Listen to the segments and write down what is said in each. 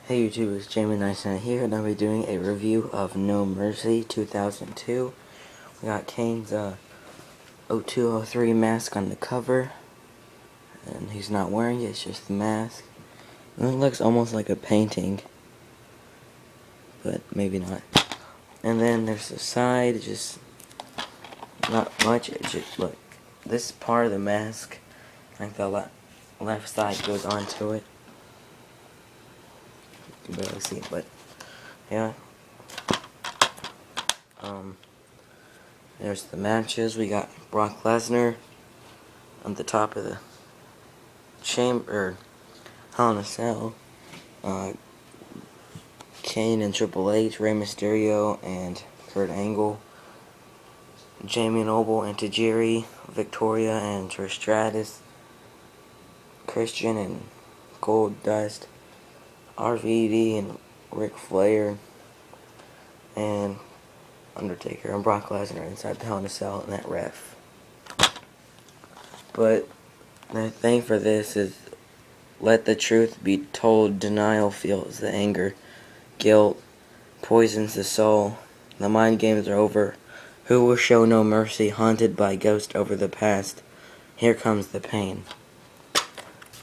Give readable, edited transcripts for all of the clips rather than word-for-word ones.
Hey YouTube, it's Jamie Nice here, and I'll be doing a review of No Mercy 2002. We got Kane's 0203 mask on the cover, and he's not wearing it, it's just the mask. And it looks almost like a painting, but maybe not. And then there's the side, just not much. It just, look, this part of the mask, like the left side goes onto it. You can barely see it, but yeah. There's the matches. We got Brock Lesnar on the top of the chamber, Hell in a Cell. Kane and Triple H, Rey Mysterio and Kurt Angle, Jamie Noble and Tajiri, Victoria and Trish Stratus, Christian and Goldust, RVD and Ric Flair, and Undertaker and Brock Lesnar inside the Hell in a Cell and that ref. But the thing for this is, let the truth be told, denial fuels the anger, guilt poisons the soul, the mind games are over, who will show no mercy, haunted by ghosts over the past, here comes the pain.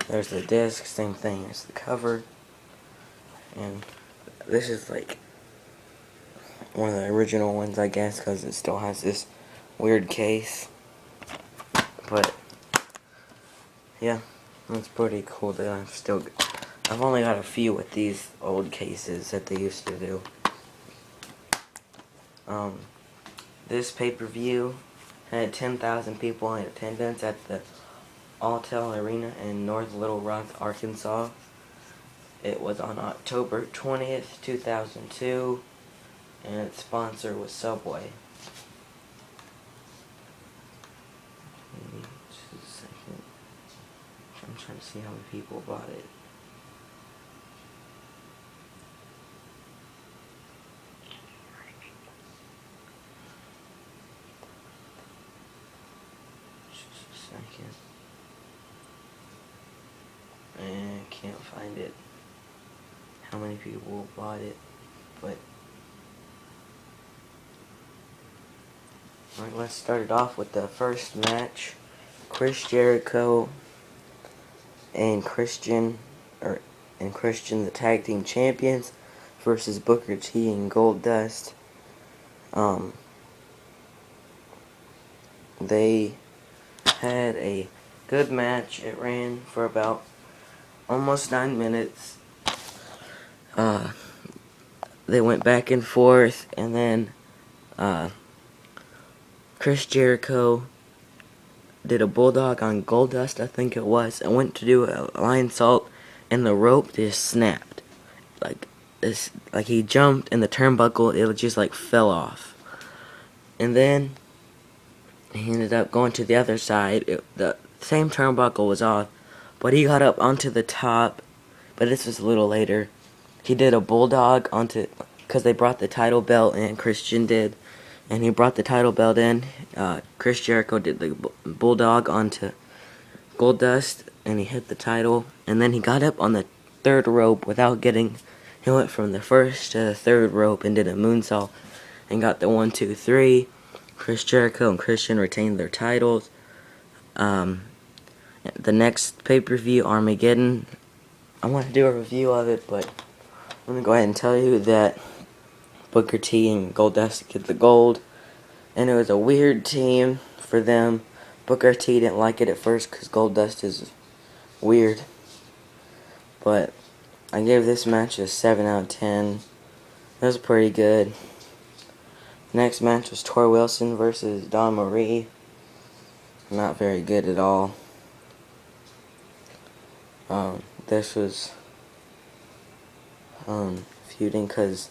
There's the disc, same thing as the cover, and this is like one of the original ones, I guess, because it still has this weird case. But yeah, that's pretty cool that I've only got a few with these old cases that they used to do. This pay-per-view had 10,000 people in attendance at the Alltel Arena in North Little Rock, Arkansas. It was on October 20th, 2002. And its sponsor was Subway. Just a second. I'm trying to see how many people bought it. Just a second. And I can't find it. How many people bought it, but alright, let's start it off with the first match. Chris Jericho and Christian, the tag team champions, versus Booker T and Goldust. They had a good match. It ran for about almost 9 minutes. They went back and forth, and then Chris Jericho did a bulldog on Goldust, I think it was, and went to do a lion salt, and the rope just snapped. Like he jumped, and the turnbuckle, it just like fell off. And then he ended up going to the other side. The same turnbuckle was off, but he got up onto the top. But this was a little later. He did a bulldog because they brought the title belt in, Christian did. And he brought the title belt in. Chris Jericho did the bulldog onto Goldust, and he hit the title. And then he got up on the third rope without getting. He went from the first to the third rope and did a moonsault and got the 1, 2, 3. Chris Jericho and Christian retained their titles. The next pay-per-view, Armageddon, I want to do a review of it, but I'm going to go ahead and tell you that Booker T and Goldust get the gold, and it was a weird team for them. Booker T didn't like it at first because Goldust is weird, but I gave this match a 7 out of 10. It was pretty good. Next match was Tori Wilson versus Dawn Marie. Not very good at all. This was feuding because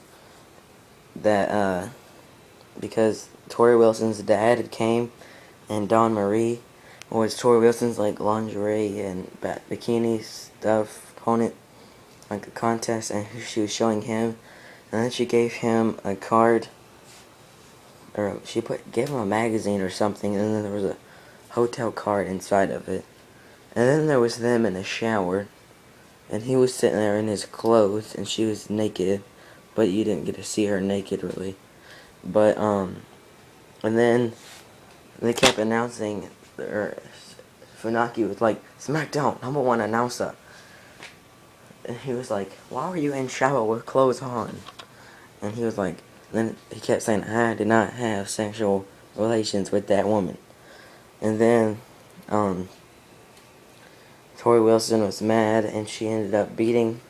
Tori Wilson's dad came, and Dawn Marie was Tori Wilson's like lingerie and bikini stuff opponent, like a contest, and she was showing him, and then she gave him a card, or gave him a magazine or something, and then there was a hotel card inside of it, and then there was them in a shower. and he was sitting there in his clothes, and she was naked, but you didn't get to see her naked really. But and then they kept announcing, or Funaki was like, SmackDown #1 announcer, and he was like, why were you in shower with clothes on? And he was like, then he kept saying, I did not have sexual relations with that woman. And then Tori Wilson was mad, and she ended up beating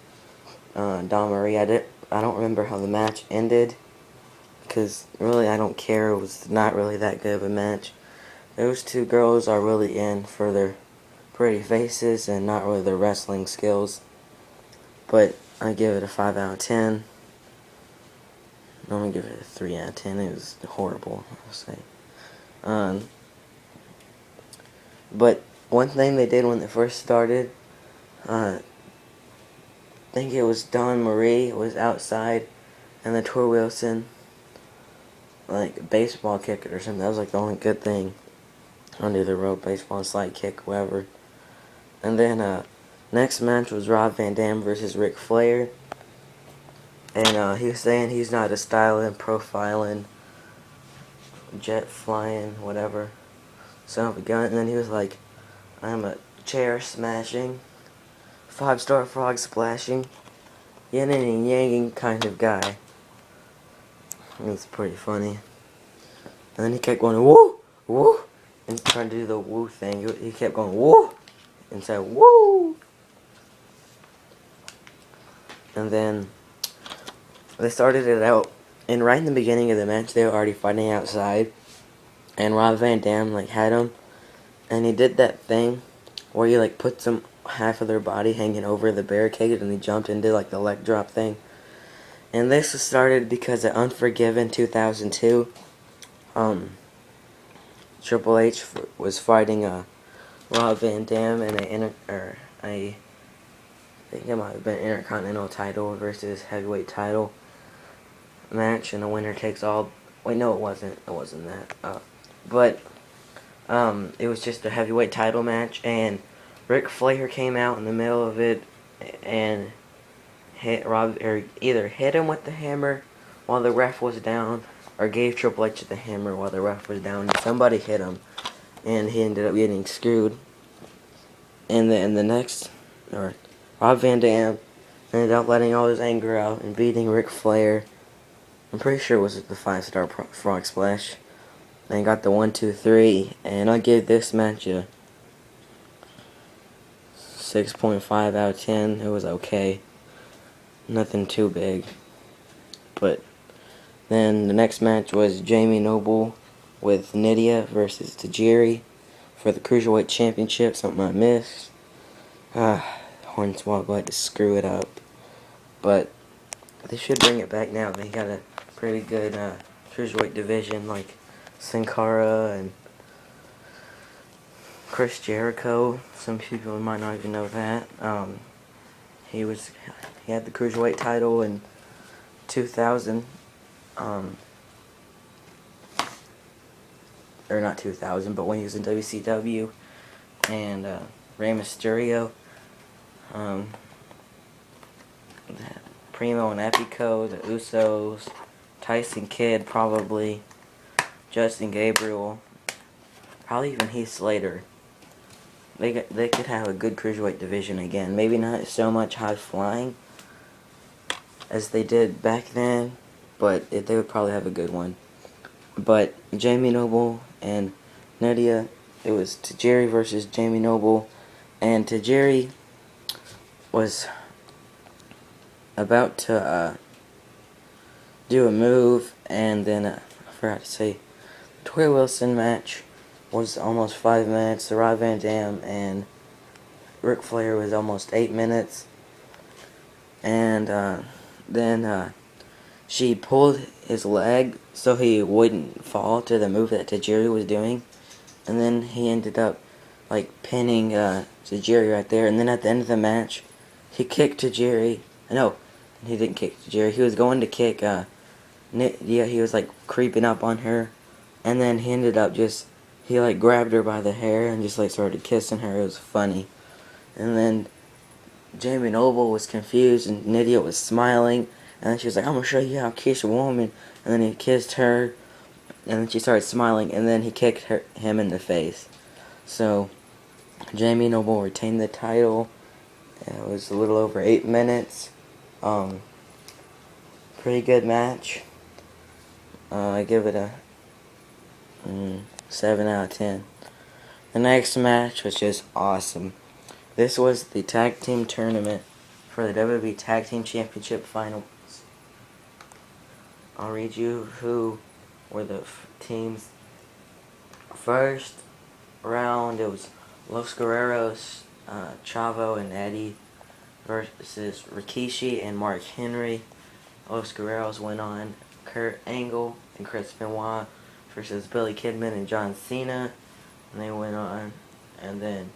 Dawn Marie. I don't remember how the match ended, because really I don't care. It was not really that good of a match. Those two girls are really in for their pretty faces and not really their wrestling skills. But I give it a 5 out of 10. I'm gonna give it a 3 out of 10. It was horrible, I'll say. But one thing they did when they first started, I think it was Dawn Marie was outside, and the Tori Wilson, like, baseball kick it or something. That was like the only good thing. Under the rope, baseball slide kick, whatever. And then next match was Rob Van Dam versus Ric Flair. And he was saying he's not a styling, profiling, jet flying, whatever, son of a gun. And then he was like, I'm a chair smashing, 5-star frog splashing, yin and yang kind of guy. It was pretty funny. And then he kept going, woo, woo, and trying to do the woo thing. He kept going, woo, and said, woo. And then they started it out, and right in the beginning of the match, they were already fighting outside, and Rob Van Dam, like, had him, and he did that thing where he, like, put some half of their body hanging over the barricade, and he jumped and did, like, the leg drop thing. And this was started because at Unforgiven 2002, Triple H was fighting Rob Van Dam in I think it might have been Intercontinental title versus heavyweight title match, and the winner takes all. Wait, no, it wasn't. It wasn't that. But it was just a heavyweight title match, and Ric Flair came out in the middle of it and hit Rob, or either hit him with the hammer while the ref was down, or gave Triple H the hammer while the ref was down. Somebody hit him, and he ended up getting screwed. And the next, or Rob Van Dam ended up letting all his anger out and beating Ric Flair. I'm pretty sure it was the 5-star frog splash. And got the 1, 2, 3. And I'll give this match a 6.5 out of 10. It was okay. Nothing too big. But then the next match was Jamie Noble with Nidia versus Tajiri for the Cruiserweight Championship. Something I missed. Hornswoggle had to screw it up. But they should bring it back now. They got a pretty good Cruiserweight division, like Sin Cara and Chris Jericho. Some people might not even know that. He had the Cruiserweight title in 2000. Or not 2000, but when he was in WCW. And Rey Mysterio. Primo and Epico, the Usos, Tyson Kidd probably, Justin Gabriel, probably even Heath Slater. They could have a good Cruiserweight division again. Maybe not so much high flying as they did back then, but they would probably have a good one. But Jamie Noble and Nidia, it was Tajiri versus Jamie Noble, and Tajiri was about to do a move, and then I forgot to say, the Tori Wilson match was almost 5 minutes. The Rob Van Dam and Ric Flair was almost 8 minutes, and then she pulled his leg so he wouldn't fall to the move that Tajiri was doing, and then he ended up like pinning Tajiri right there. And then at the end of the match, he kicked Tajiri. No, he didn't kick Tajiri. He was going to kick Nidia. He was like creeping up on her, and then he ended up he like grabbed her by the hair and just like started kissing her. It was funny. And then Jamie Noble was confused, and Nidia was smiling, and then she was like, "I'm gonna show you how to kiss a woman," and then he kissed her, and then she started smiling, and then he kicked him in the face. So Jamie Noble retained the title. It was a little over 8 minutes. Pretty good match. I give it a 7 out of 10. The next match was just awesome. This was the tag team tournament for the WWE Tag Team Championship Finals. I'll read you who were the teams. First round, it was Los Guerreros, Chavo and Eddie versus Rikishi and Mark Henry. Los Guerreros went on. Kurt Angle and Chris Benoit versus Billy Kidman and John Cena. And they went on. And then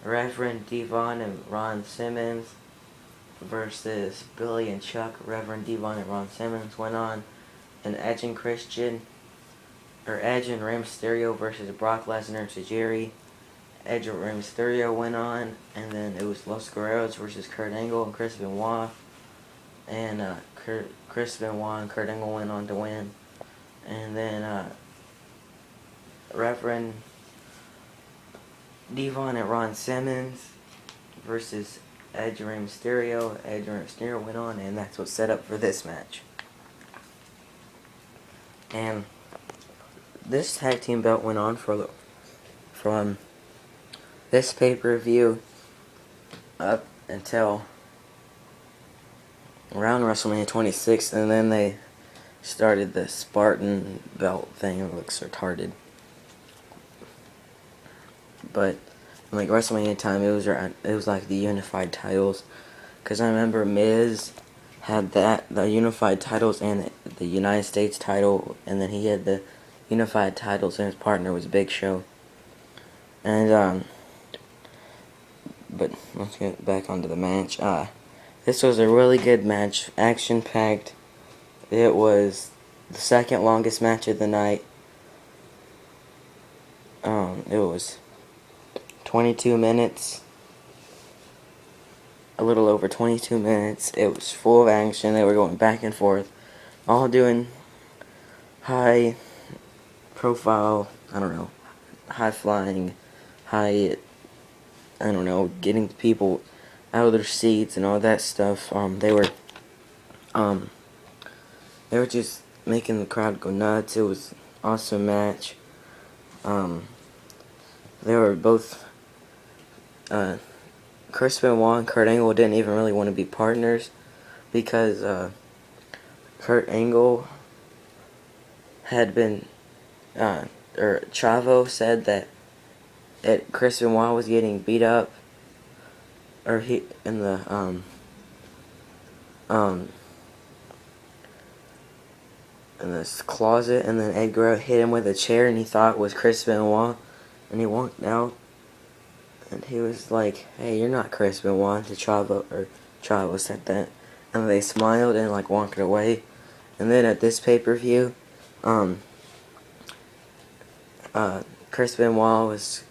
Reverend Devon and Ron Simmons versus Billy and Chuck. Reverend Devon and Ron Simmons went on. And Edge and Rey Mysterio versus Brock Lesnar and Tajiri. Edge and Rey Mysterio went on. And then it was Los Guerreros versus Kurt Angle and Chris Benoit. And Chris Benoit and Kurt Angle went on to win. And then Reverend Devon and Ron Simmons versus Edge and Rey Mysterio. Edge and Rey Mysterio went on, and that's what set up for this match. And this tag team belt went on from this pay-per-view up until around WrestleMania 26, and then they started the Spartan belt thing. It looks retarded. But like WrestleMania time, it was like the unified titles, because I remember Miz had the unified titles and the United States title, and then he had the unified titles, and his partner was Big Show. And but let's get back onto the match. This was a really good match, action-packed. It was the second longest match of the night. It was 22 minutes. A little over 22 minutes. It was full of action. They were going back and forth, all doing high profile, high flying, getting people out of their seats and all that stuff. They were just making the crowd go nuts. It was an awesome match. They were both, Chris Benoit and Kurt Angle didn't even really want to be partners, because Kurt Angle had been, or Chavo said that Chris Benoit was getting beat up, or he in the in this closet, and then Ed Guerrero hit him with a chair, and he thought it was Chris Benoit, and he walked out, and he was like, "Hey, you're not Chris Benoit," to Chavo, or Chavo said that, and they smiled and like walked away. And then at this pay-per-view, Chris Benoit was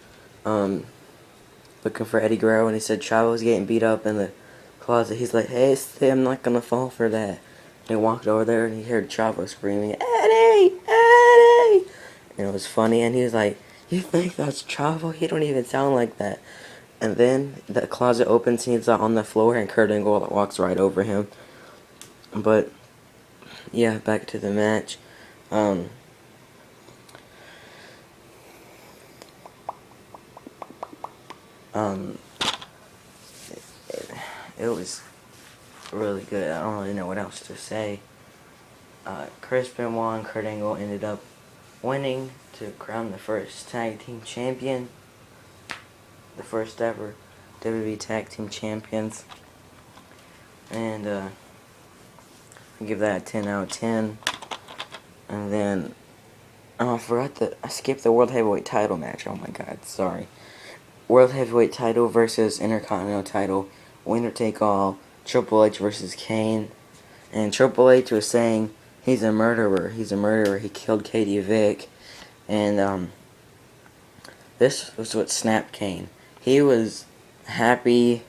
looking for Eddie Guerrero, and he said Chavo was getting beat up in the closet. He's like, "Hey, I'm not gonna fall for that." And he walked over there, and he heard Chavo screaming, "Eddie! Eddie!" And it was funny, and he was like, "You think that's Chavo? He don't even sound like that." And then the closet opens, and he's on the floor, and Kurt Angle walks right over him. But yeah, back to the match. It was really good. I don't really know what else to say. Chris Benoit and Kurt Angle ended up winning to crown the first tag team champion, the first ever WWE tag team champions, and I give that a 10 out of 10. And then I skipped the World Heavyweight title match. Oh my god, sorry. World Heavyweight title versus Intercontinental title, winner take all, Triple H versus Kane. And Triple H was saying he's a murderer, he killed Katie Vick. And this was what snapped Kane. He was happy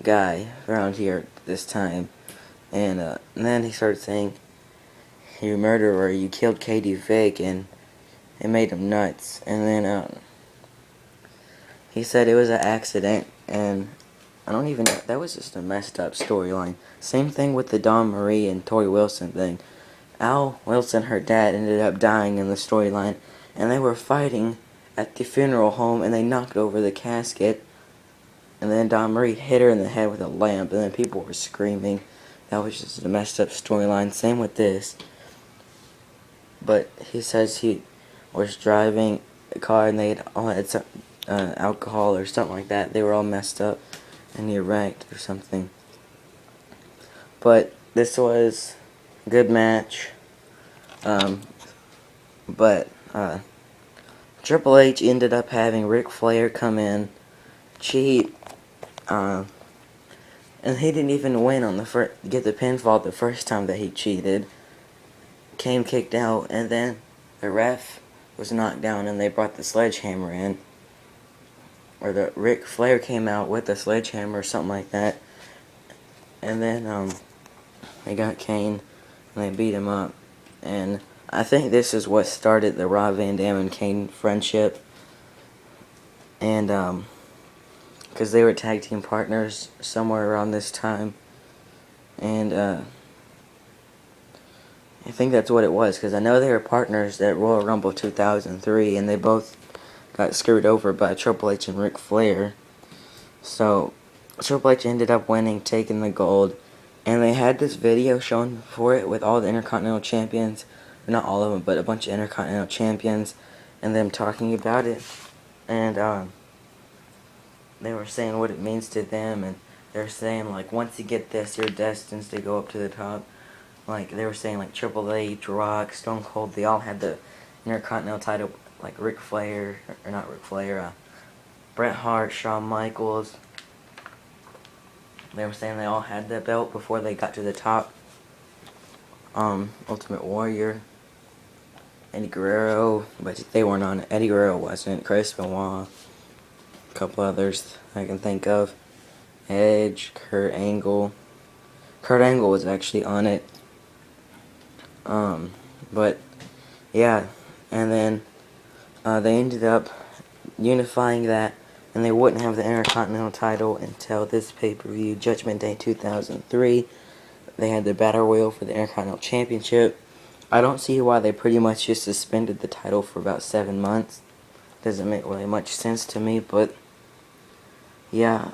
guy around here this time. And then he started saying, "You murderer, you killed Katie Vick," and it made him nuts. And then he said it was an accident, and I don't even know, that was just a messed up storyline. Same thing with the Dawn Marie and Tori Wilson thing. Al Wilson, her dad, ended up dying in the storyline, and they were fighting at the funeral home, and they knocked over the casket, and then Dawn Marie hit her in the head with a lamp, and then people were screaming. That was just a messed up storyline. Same with this. But he says he was driving a car, and they all had some alcohol or something like that. They were all messed up, and he wrecked or something. But this was a good match. But Triple H ended up having Ric Flair come in, cheat, and he didn't even win on the get the pinfall the first time that he cheated. Kane kicked out, and then the ref was knocked down, and they brought the sledgehammer in. Or the Ric Flair came out with the sledgehammer or something like that. And then they got Kane, and they beat him up. And I think this is what started the Rob Van Dam and Kane friendship. And because they were tag team partners somewhere around this time. And I think that's what it was, because I know they were partners at Royal Rumble 2003, and they both got screwed over by Triple H and Ric Flair. So Triple H ended up winning, taking the gold, and they had this video shown for it with all the Intercontinental Champions, not all of them, but a bunch of Intercontinental Champions, and them talking about it. And they were saying what it means to them, and they're saying, like, once you get this, you're destined to go up to the top. Like, they were saying, like, Triple H, Rock, Stone Cold, they all had the Intercontinental title, like Ric Flair, or not Ric Flair, Bret Hart, Shawn Michaels. They were saying they all had that belt before they got to the top. Ultimate Warrior, Eddie Guerrero, but they weren't on it. Eddie Guerrero wasn't. Chris Benoit, a couple others I can think of. Edge, Kurt Angle. Kurt Angle was actually on it. But yeah, and then they ended up unifying that, and they wouldn't have the Intercontinental title until this pay-per-view, Judgment Day 2003. They had the Battle Royal for the Intercontinental Championship. I don't see why they pretty much just suspended the title for about 7 months. Doesn't make really much sense to me, but yeah,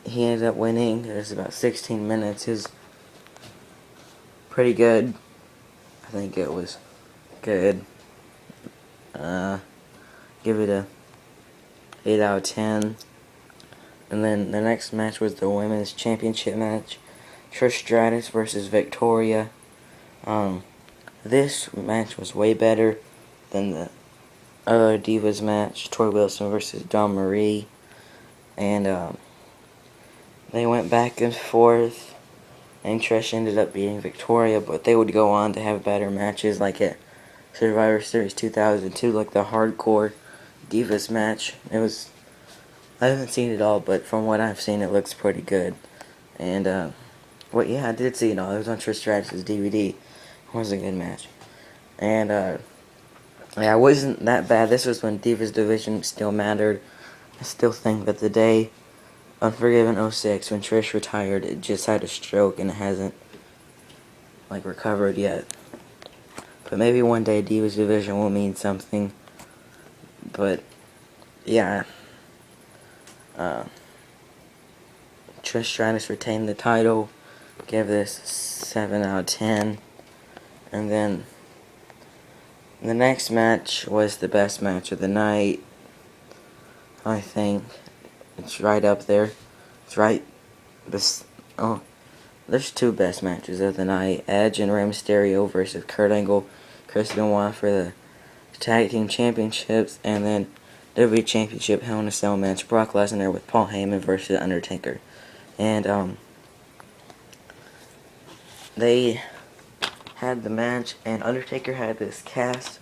he ended up winning. It was about 16 minutes. It was pretty good. I think it was good. Give it a 8 out of 10. And then the next match was the Women's Championship match. Trish Stratus versus Victoria. This match was way better than the other Divas match, Tori Wilson versus Dawn Marie. And they went back and forth, and Trish ended up beating Victoria, but they would go on to have better matches, like at Survivor Series 2002, like the Hardcore Divas match. It was, I haven't seen it all, but from what I've seen, it looks pretty good. And yeah, I did see it all. It was on Trish Stratus' DVD. It was a good match. And yeah, it wasn't that bad. This was when Divas Division still mattered. I still think that the day Unforgiven 06, when Trish retired, it just had a stroke and it hasn't, like, recovered yet. But maybe one day Divas Division will mean something. But yeah, Trish Stratus retained the title. Give this 7 out of 10. And then the next match was the best match of the night. I think it's right up there. It's right. There's two best matches of the night: Edge and Rey Mysterio versus Kurt Angle, Chris Benoit for the Tag Team Championships, and then WWE Championship Hell in a Cell match: Brock Lesnar with Paul Heyman versus Undertaker. And they had the match, and Undertaker had this cast.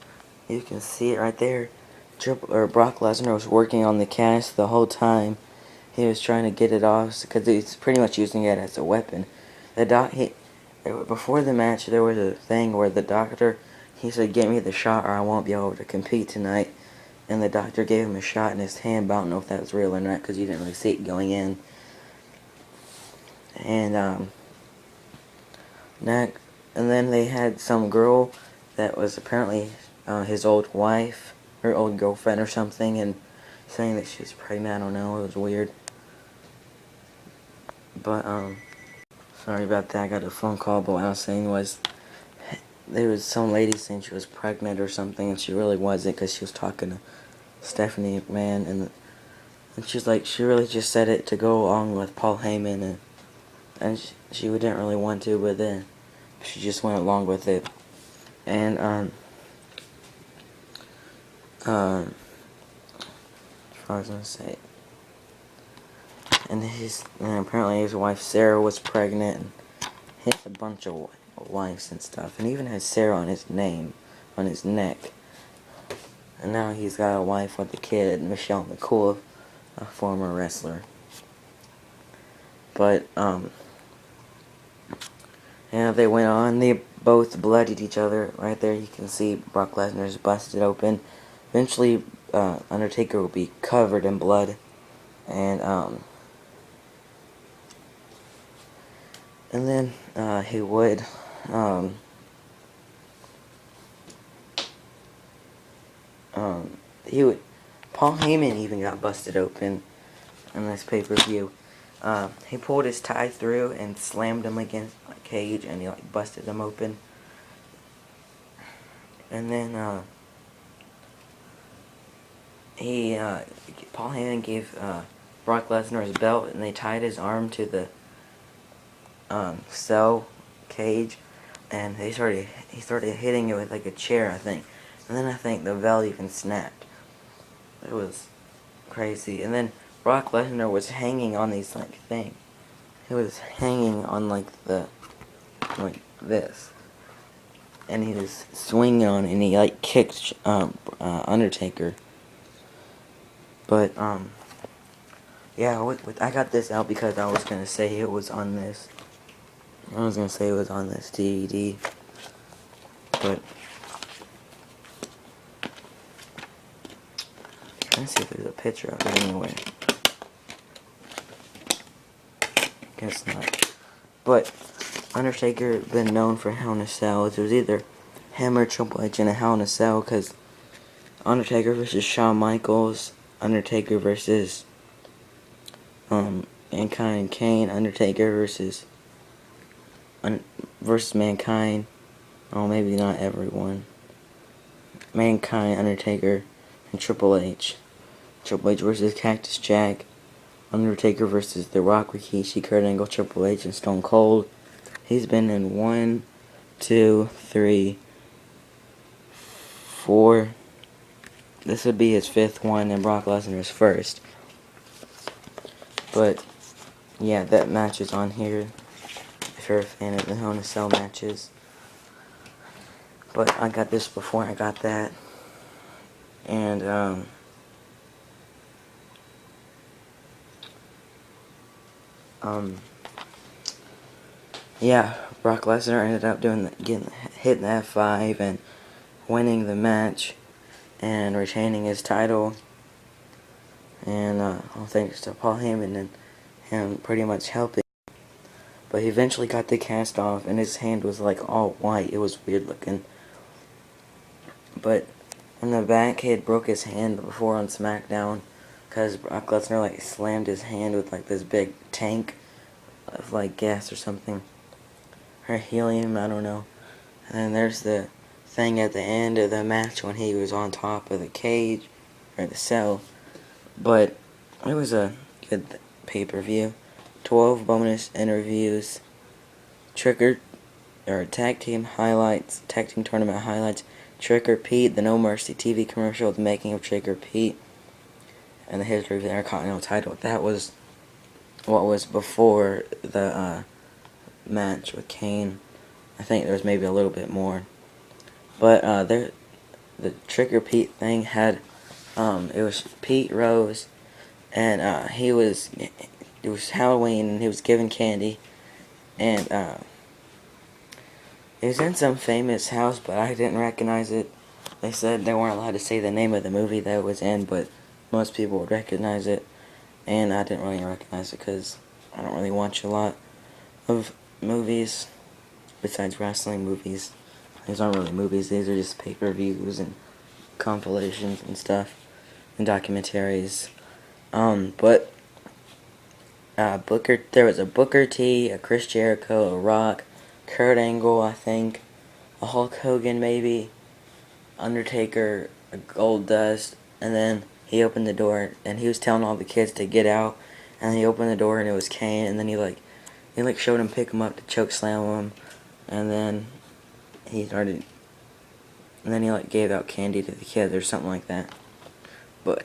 You can see it right there. Brock Lesnar was working on the cast the whole time. He was trying to get it off because he's pretty much using it as a weapon. Before the match, there was a thing where the doctor, he said, "Get me the shot or I won't be able to compete tonight." And the doctor gave him a shot in his hand, but I don't know if that was real or not because you didn't really see it going in. And then they had some girl that was apparently his old wife, her old girlfriend or something, and saying that she was pregnant. I don't know, it was weird. But sorry about that, I got a phone call, but what I was saying was, there was some lady saying she was pregnant or something, and she really wasn't, because she was talking to Stephanie McMahon, and she's like, she really just said it to go along with Paul Heyman, and she didn't really want to, but then she just went along with it. And what I was gonna say, and apparently his wife Sarah was pregnant, and he has a bunch of wives and stuff, and even has Sarah on his name, on his neck. And now he's got a wife with a kid, Michelle McCool, a former wrestler. But yeah, they went on. They both bloodied each other. Right there, you can see Brock Lesnar's busted open. Eventually, Undertaker will be covered in blood, and then he would Paul Heyman even got busted open in this pay-per-view. He pulled his tie through and slammed him against a cage, and he like busted him open. And then Paul Heyman gave Brock Lesnar his belt, and they tied his arm to the cell cage, and he started hitting it with like a chair, I think. And then I think the bell even snapped. It was crazy. And then Brock Lesnar was hanging on these like thing. He was hanging on like this, and he was swinging on, and he like kicked Undertaker. But yeah, I got this out because I was gonna say it was on this. I was gonna say it was on this DVD, but I'm trying to see if there's a picture of it anywhere. Guess not. But Undertaker been known for Hell in a Cell. It was either him or Triple H in a Hell in a Cell, because Undertaker versus Shawn Michaels, Undertaker versus Mankind and Kane, Undertaker versus Mankind. Oh, maybe not everyone. Mankind, Undertaker, and Triple H. Triple H versus Cactus Jack. Undertaker versus The Rock, Rikishi, Kurt Angle, Triple H, and Stone Cold. He's been in 1, 2, 3, 4. This would be his 5th one, and Brock Lesnar's 1st. But yeah, that match is on here if you're a fan of the Hell in a Cell matches. But I got this before I got that, and yeah, Brock Lesnar ended up hitting the F5 and winning the match and retaining his title. And all thanks to Paul Heyman and him pretty much helping. But he eventually got the cast off, and his hand was like all white. It was weird looking. But in the back, he had broke his hand before on SmackDown, because Brock Lesnar like slammed his hand with like this big tank of like gas or something, or helium, I don't know. And then there's the thing at the end of the match when he was on top of the cage or the cell. But it was a good pay-per-view. 12 bonus interviews, tag team highlights, tag team tournament highlights, Trick or Pete, the No Mercy TV commercial, the making of Trick or Pete, and the history of the Intercontinental title. That was what was before the match with Kane. I think there was maybe a little bit more. But the Trick or Pete thing had It was Pete Rose, and it was Halloween, and he was giving candy, and it was in some famous house, but I didn't recognize it. They said they weren't allowed to say the name of the movie that it was in, but most people would recognize it, and I didn't really recognize it because I don't really watch a lot of movies besides wrestling movies. These aren't really movies, these are just pay-per-views and compilations and stuff, and documentaries. But there was a Booker T, a Chris Jericho, a Rock, Kurt Angle, I think, a Hulk Hogan maybe, Undertaker, a Goldust, and then he opened the door and he was telling all the kids to get out, and he opened the door and it was Kane, and then he showed him pick him up to choke slam him, and then he gave out candy to the kids or something like that. But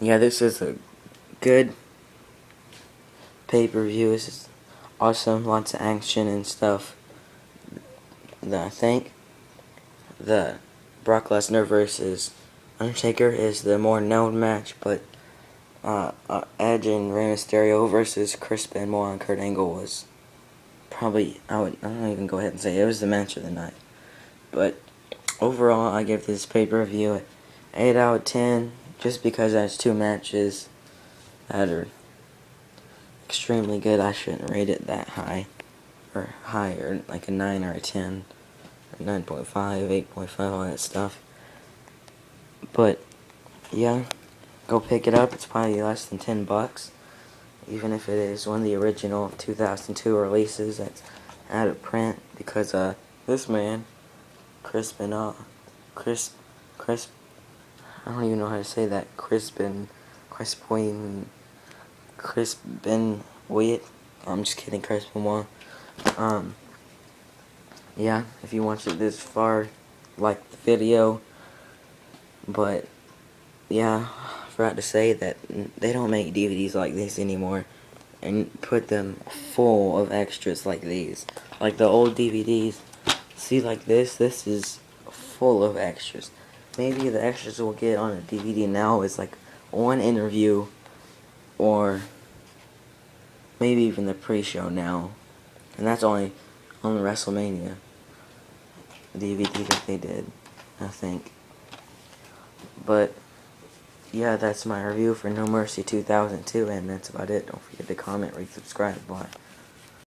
yeah, this is a good pay-per-view. This is awesome, lots of action and stuff. I think the Brock Lesnar versus Undertaker is the more known match, but Edge and Rey Mysterio versus Chris Benoit and Kurt Angle was probably, I don't even go ahead and say it was the match of the night. But overall, I give this pay-per-view an 8 out of 10, just because it has two matches that are extremely good. I shouldn't rate it that high, or higher, like a 9 or a 10, or 9.5, 8.5, all that stuff. But yeah, go pick it up. It's probably less than $10, even if it is one of the original 2002 releases that's out of print, because this man, Chris, I don't even know how to say that. Chris Benoit. I'm just kidding, Chris Benoit. Yeah, if you watched it this far, like the video. But yeah, I forgot to say that they don't make DVDs like this anymore and put them full of extras like these. Like the old DVDs, see, like this is full of extras. Maybe the extras we'll get on a DVD now is like one interview, or maybe even the pre-show now, and that's only on the WrestleMania DVD that they did, I think. But yeah, that's my review for No Mercy 2002, and that's about it. Don't forget to comment, rate, subscribe, bye.